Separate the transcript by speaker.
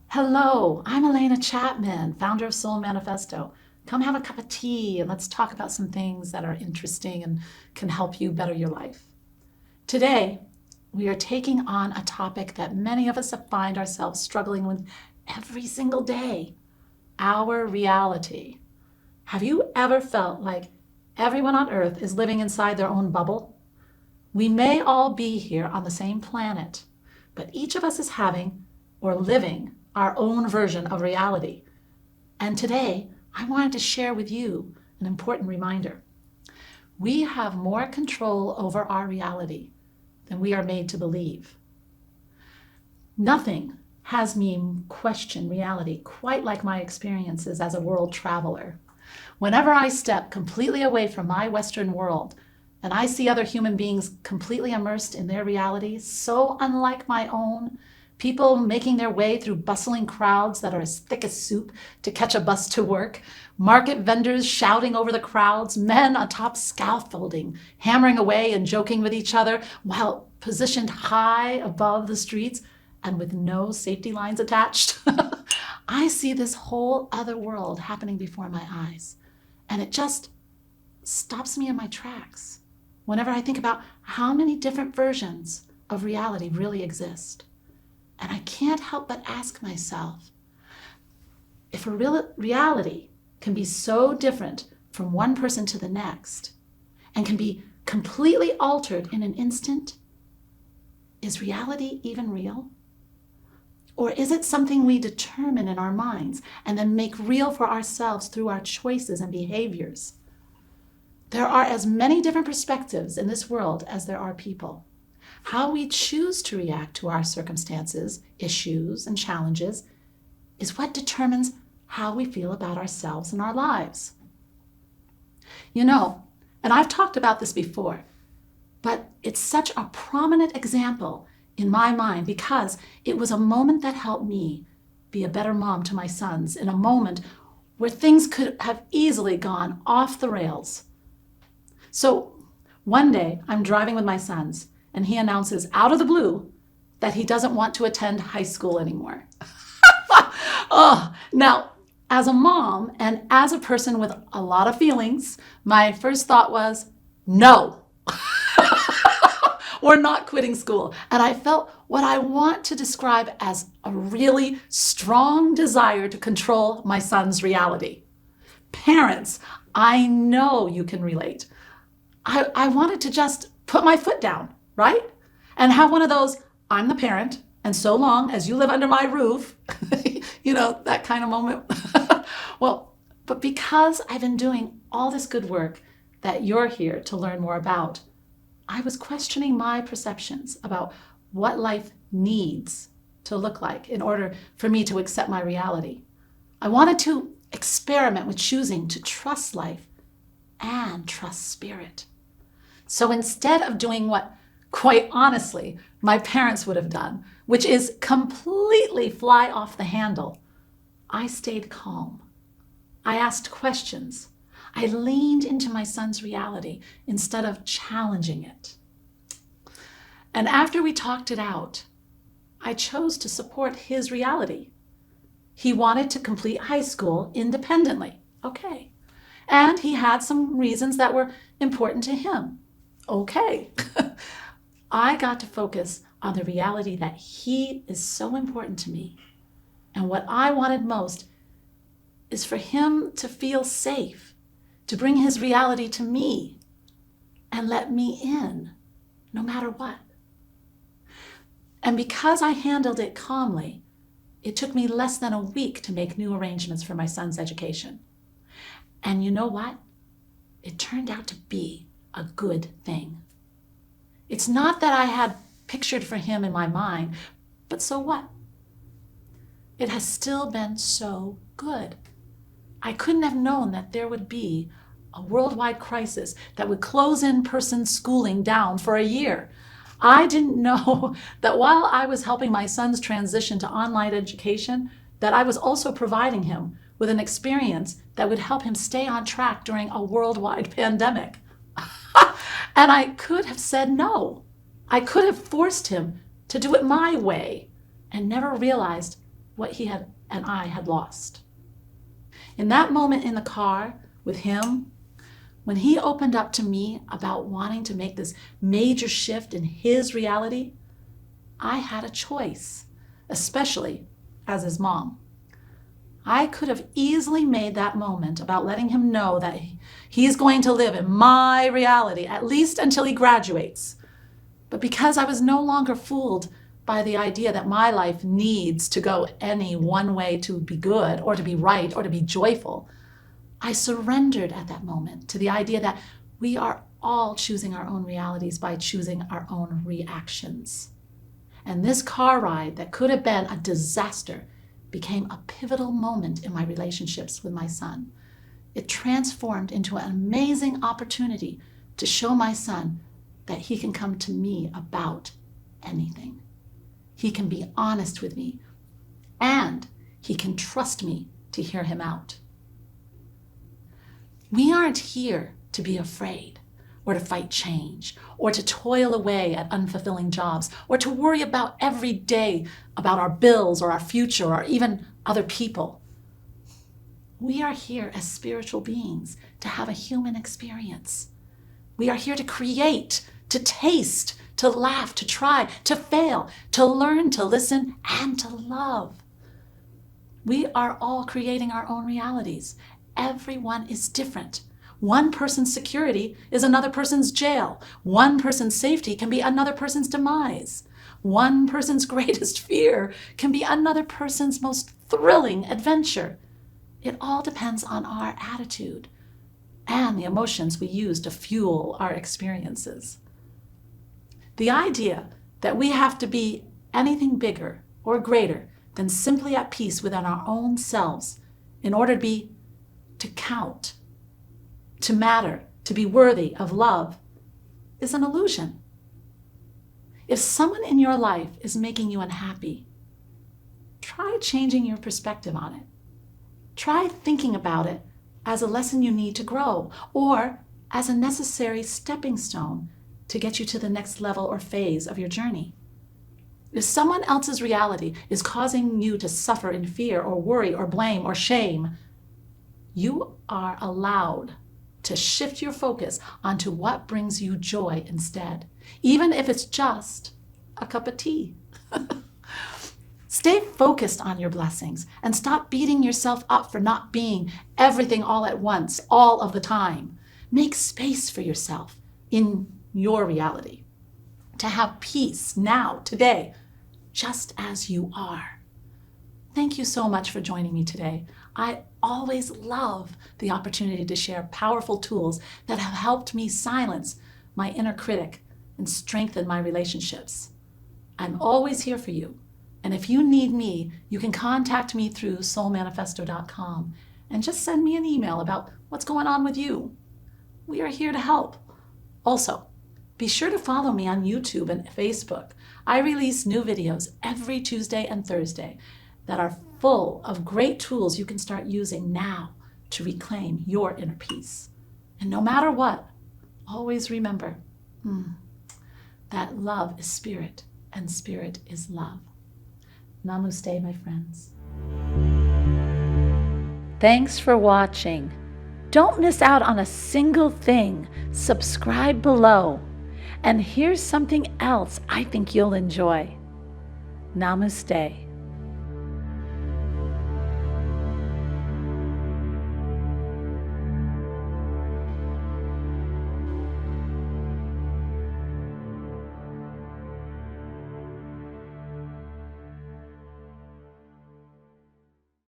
Speaker 1: Hello, I'm Alena Chapman, founder of Soul Manifesto. Come have a cup of tea and let's talk about some things that are interesting and can help you better your life. Today, we are taking on a topic that many of us find ourselves struggling with every single day, our reality. Have you ever felt like everyone on earth is living inside their own bubble? We may all be here on the same planet, but each of us is having or living our own version of reality. And today, I wanted to share with you an important reminder. We have more control over our reality than we are made to believe. Nothing has me question reality quite like my experiences as a world traveler. Whenever I step completely away from my Western world and I see other human beings completely immersed in their reality, so unlike my own, people making their way through bustling crowds that are as thick as soup to catch a bus to work, market vendors shouting over the crowds, men atop scaffolding, hammering away and joking with each other while positioned high above the streets and with no safety lines attached. I see this whole other world happening before my eyes, and it just stops me in my tracks whenever I think about how many different versions of reality really exist. And I can't help but ask myself, if a reality can be so different from one person to the next and can be completely altered in an instant, is reality even real? Or is it something we determine in our minds and then make real for ourselves through our choices and behaviors? There are as many different perspectives in this world as there are people. How we choose to react to our circumstances, issues, and challenges is what determines how we feel about ourselves and our lives. You know, and I've talked about this before, but it's such a prominent example in my mind because it was a moment that helped me be a better mom to my sons in a moment where things could have easily gone off the rails. So one day I'm driving with my sons, and he announces out of the blue that he doesn't want to attend high school anymore. Now, as a mom and as a person with a lot of feelings, my first thought was, no, we're not quitting school. And I felt what I want to describe as a really strong desire to control my son's reality. Parents, I know you can relate. I wanted to just put my foot down, right? And have one of those, I'm the parent, and so long as you live under my roof, that kind of moment. Well, but because I've been doing all this good work that you're here to learn more about, I was questioning my perceptions about what life needs to look like in order for me to accept my reality. I wanted to experiment with choosing to trust life and trust spirit. So instead of doing what, quite honestly, my parents would have done, which is completely fly off the handle, I stayed calm. I asked questions. I leaned into my son's reality instead of challenging it. And after we talked it out, I chose to support his reality. He wanted to complete high school independently. Okay. And he had some reasons that were important to him. Okay. I got to focus on the reality that he is so important to me. And what I wanted most is for him to feel safe, to bring his reality to me and let me in, no matter what. And because I handled it calmly, it took me less than a week to make new arrangements for my son's education. And you know what? It turned out to be a good thing. It's not that I had pictured for him in my mind, but so what? It has still been so good. I couldn't have known that there would be a worldwide crisis that would close in-person schooling down for a year. I didn't know that while I was helping my son's transition to online education, that I was also providing him with an experience that would help him stay on track during a worldwide pandemic. And I could have said no. I could have forced him to do it my way, and never realized what he had and I had lost. In that moment in the car with him, when he opened up to me about wanting to make this major shift in his reality, I had a choice, especially as his mom. I could have easily made that moment about letting him know that he's going to live in my reality, at least until he graduates. But because I was no longer fooled by the idea that my life needs to go any one way to be good or to be right or to be joyful, I surrendered at that moment to the idea that we are all choosing our own realities by choosing our own reactions. And this car ride that could have been a disaster became a pivotal moment in my relationships with my son. It transformed into an amazing opportunity to show my son that he can come to me about anything. He can be honest with me, and he can trust me to hear him out. We aren't here to be afraid, or to fight change, or to toil away at unfulfilling jobs, or to worry about every day about our bills or our future or even other people. We are here as spiritual beings to have a human experience. We are here to create, to taste, to laugh, to try, to fail, to learn, to listen, and to love. We are all creating our own realities. Everyone is different. One person's security is another person's jail. One person's safety can be another person's demise. One person's greatest fear can be another person's most thrilling adventure. It all depends on our attitude and the emotions we use to fuel our experiences. The idea that we have to be anything bigger or greater than simply at peace within our own selves in order to count, to matter, to be worthy of love is an illusion. If someone in your life is making you unhappy, try changing your perspective on it. Try thinking about it as a lesson you need to grow, or as a necessary stepping stone to get you to the next level or phase of your journey. If someone else's reality is causing you to suffer in fear or worry or blame or shame, you are allowed to shift your focus onto what brings you joy instead, even if it's just a cup of tea. Stay focused on your blessings and stop beating yourself up for not being everything all at once, all of the time. Make space for yourself in your reality to have peace now, today, just as you are. Thank you so much for joining me today. I always love the opportunity to share powerful tools that have helped me silence my inner critic and strengthen my relationships. I'm always here for you. And if you need me, you can contact me through soulmanifesto.com and just send me an email about what's going on with you. We are here to help. Also, be sure to follow me on YouTube and Facebook. I release new videos every Tuesday and Thursday that are full of great tools you can start using now to reclaim your inner peace. And no matter what, always remember that love is spirit and spirit is love. Namaste, my friends. Thanks for watching. Don't miss out on a single thing. Subscribe below. And here's something else I think you'll enjoy. Namaste.